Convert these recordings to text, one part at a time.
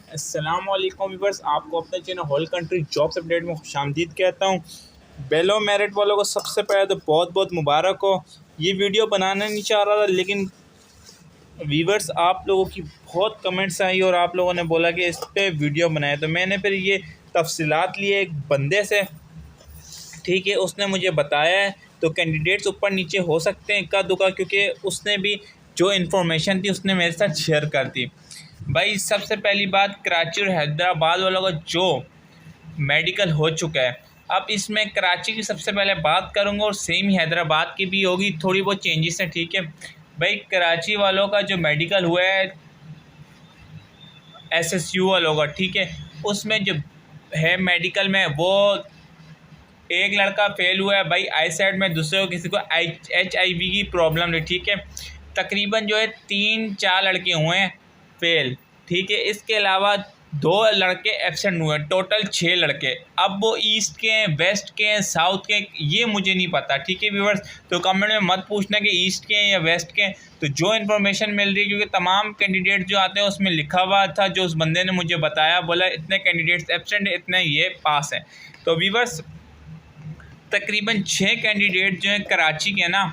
अस्सलामुअलैकुम व्यूअर्स, आपको अपने channel whole country jobs update में खुशामदीद कहता हूँ। बेलो मेरिट वालों को सबसे पहले तो बहुत बहुत मुबारक हो। ये वीडियो बनाना नहीं चाह रहा था, लेकिन व्यूअर्स आप लोगों की बहुत कमेंट्स आई और आप लोगों ने बोला कि इस पर वीडियो बनाए, तो मैंने फिर ये तफसीलात लिए एक बंदे से। ठीक है, उसने मुझे बताया है। तो कैंडिडेट्स ऊपर नीचे हो सकते हैं इक्का दुक्का, क्योंकि उसने भी जो इन्फॉर्मेशन थी उसने मेरे साथ शेयर कर दी। भाई सबसे पहली बात, कराची और हैदराबाद वालों का जो मेडिकल हो चुका है, अब इसमें कराची की सबसे पहले बात करूंगा और सेम ही हैदराबाद की भी होगी, थोड़ी बहुत चेंजेस हैं। ठीक है भाई, कराची वालों का जो मेडिकल हुआ है SSU वालों का, ठीक है, उसमें जो है मेडिकल में वो एक लड़का फेल हुआ है भाई आई साइड में, दूसरे को किसी को HIV की प्रॉब्लम है। ठीक है, तकरीबन जो है 3-4 लड़के हुए हैं फेल। ठीक है, इसके अलावा 2 लड़के एब्सेंट हुए हैं, टोटल 6 लड़के। अब वो ईस्ट के हैं, वेस्ट के हैं, साउथ के हैं, ये मुझे नहीं पता। ठीक है व्यूअर्स, तो कमेंट में मत पूछना कि ईस्ट के हैं या वेस्ट के हैं। तो जो इन्फॉर्मेशन मिल रही है, क्योंकि तमाम कैंडिडेट जो आते हैं उसमें लिखा हुआ था, जो उस बंदे ने मुझे बताया, बोला इतने कैंडिडेट्स एब्सेंट है, इतने ये पास हैं। तो व्यूअर्स तकरीबन 6 कैंडिडेट जो हैं कराची के ना,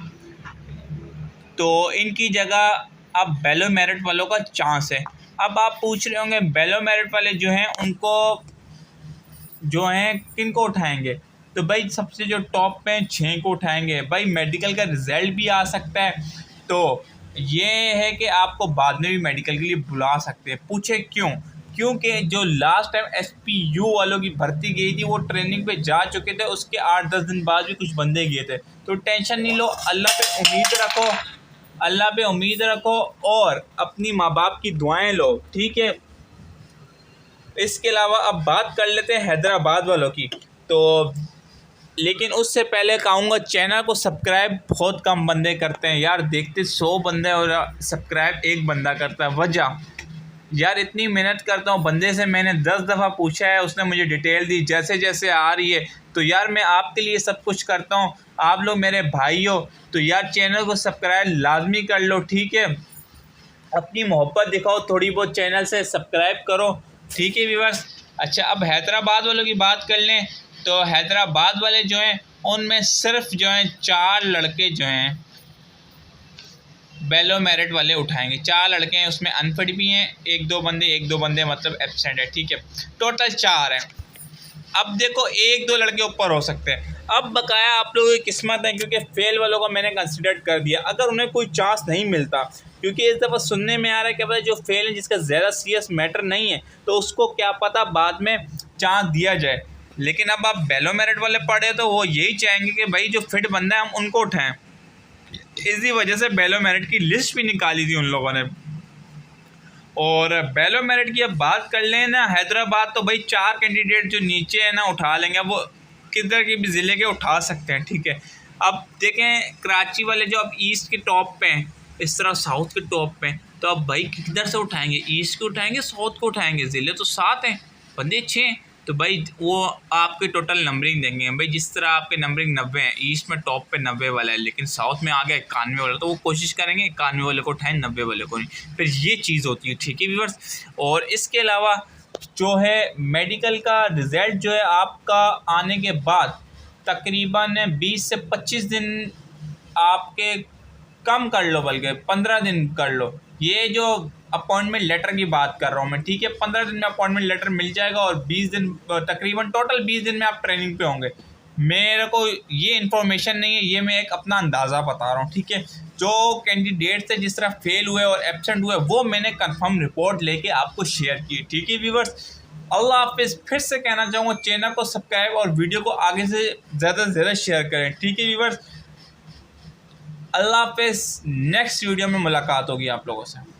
तो इनकी जगह अब बेलो मेरिट वालों का चांस है। अब आप पूछ रहे होंगे बेलो मेरिट वाले जो हैं उनको जो हैं किन को उठाएंगे? तो भाई सबसे जो टॉप पे 6 को उठाएंगे। भाई मेडिकल का रिज़ल्ट भी आ सकता है, तो ये है कि आपको बाद में भी मेडिकल के लिए बुला सकते हैं। पूछे क्यों? क्योंकि जो लास्ट टाइम SPU वालों की भर्ती गई थी वो ट्रेनिंग पे जा चुके थे, उसके 8-10 दिन बाद भी कुछ बंदे गए थे। तो टेंशन नहीं लो, अल्लाह पे उम्मीद रखो, अल्लाह पे उम्मीद रखो और अपनी माँ बाप की दुआएं लो। ठीक है, इसके अलावा अब बात कर लेते हैं हैदराबाद वालों की। तो लेकिन उससे पहले कहूँगा, चैनल को सब्सक्राइब बहुत कम बंदे करते हैं यार, देखते 100 बंदे और सब्सक्राइब 1 बंदा करता है। वजह यार, इतनी मेहनत करता हूँ, बंदे से मैंने 10 दफ़ा पूछा है, उसने मुझे डिटेल दी जैसे जैसे आ रही है। तो यार मैं आपके लिए सब कुछ करता हूँ, आप लोग मेरे भाई हो, तो यार चैनल को सब्सक्राइब लाजमी कर लो। ठीक है, अपनी मोहब्बत दिखाओ थोड़ी बहुत, चैनल से सब्सक्राइब करो। ठीक है व्यूअर्स। अच्छा, अब हैदराबाद वालों की बात कर लें, तो हैदराबाद वाले जो हैं उनमें सिर्फ जो हैं 4 लड़के जो हैं बेलो मेरिट वाले उठाएंगे। 4 लड़के हैं, उसमें अनफिट भी हैं, एक दो बंदे मतलब एब्सेंट है। ठीक है, टोटल 4 हैं। अब देखो 1-2 लड़के ऊपर हो सकते हैं, अब बकाया आप लोगों की किस्मत है, क्योंकि फेल वालों को मैंने कंसिडर कर दिया। अगर उन्हें कोई चांस नहीं मिलता, क्योंकि इस दफ़ा सुनने में आ रहा है कि भाई जो फेल है, जिसका ज़्यादा सीरियस मैटर नहीं है, तो उसको क्या पता बाद में चांस दिया जाए। लेकिन अब आप बेलो मेरिट वाले पढ़े तो वो यही चाहेंगे कि भाई जो फिट बंदा है हम उनको उठाएं। इसी वजह से बेलो मेरिट की लिस्ट भी निकाली थी उन लोगों ने। और बेलो मेरिट की अब बात कर लें ना, हैदराबाद तो भाई 4 कैंडिडेट जो नीचे है ना उठा लेंगे, वो किधर के भी ज़िले के उठा सकते हैं। ठीक है, अब देखें कराची वाले जो अब ईस्ट के टॉप पे हैं, इस तरह साउथ के टॉप पे हैं, तो अब भाई किधर से उठाएंगे? ईस्ट को उठाएंगे, साउथ को उठाएंगे? ज़िले तो 7 हैं, बंदे 6। तो भाई वो आपके टोटल नंबरिंग देंगे भाई, जिस तरह आपके नंबरिंग 90 है, ईस्ट में टॉप पे 90 वाला है, लेकिन साउथ में आ गया 91 वाला, तो वो कोशिश करेंगे 91 वाले को उठाएं, 90 वाले को नहीं। फिर ये चीज़ होती है। ठीक है व्यूअर्स, और इसके अलावा जो है मेडिकल का रिज़ल्ट जो है आपका आने के बाद तकरीबन 20 से 25 दिन आपके कम कर लो, बल्कि 15 दिन कर लो। ये जो अपॉइंटमेंट लेटर की बात कर रहा हूँ मैं, ठीक है, 15 दिन में अपॉइंटमेंट लेटर मिल जाएगा और 20 दिन तकरीबन टोटल 20 दिन में आप ट्रेनिंग पे होंगे। मेरे को ये इन्फॉर्मेशन नहीं है, ये मैं एक अपना अंदाज़ा बता रहा हूँ। ठीक है, जो कैंडिडेट से जिस तरह फेल हुए और एब्सेंट हुए वो मैंने कंफर्म रिपोर्ट लेके आपको शेयर की। ठीक है व्यूअर्स, अल्लाह हाफिज़। फिर से कहना चाहूँगा, चैनल को सब्सक्राइब और वीडियो को आगे से ज़्यादा शेयर करें। ठीक है व्यूअर्स, अल्लाह हाफिज़। नेक्स्ट वीडियो में मुलाकात होगी आप लोगों से।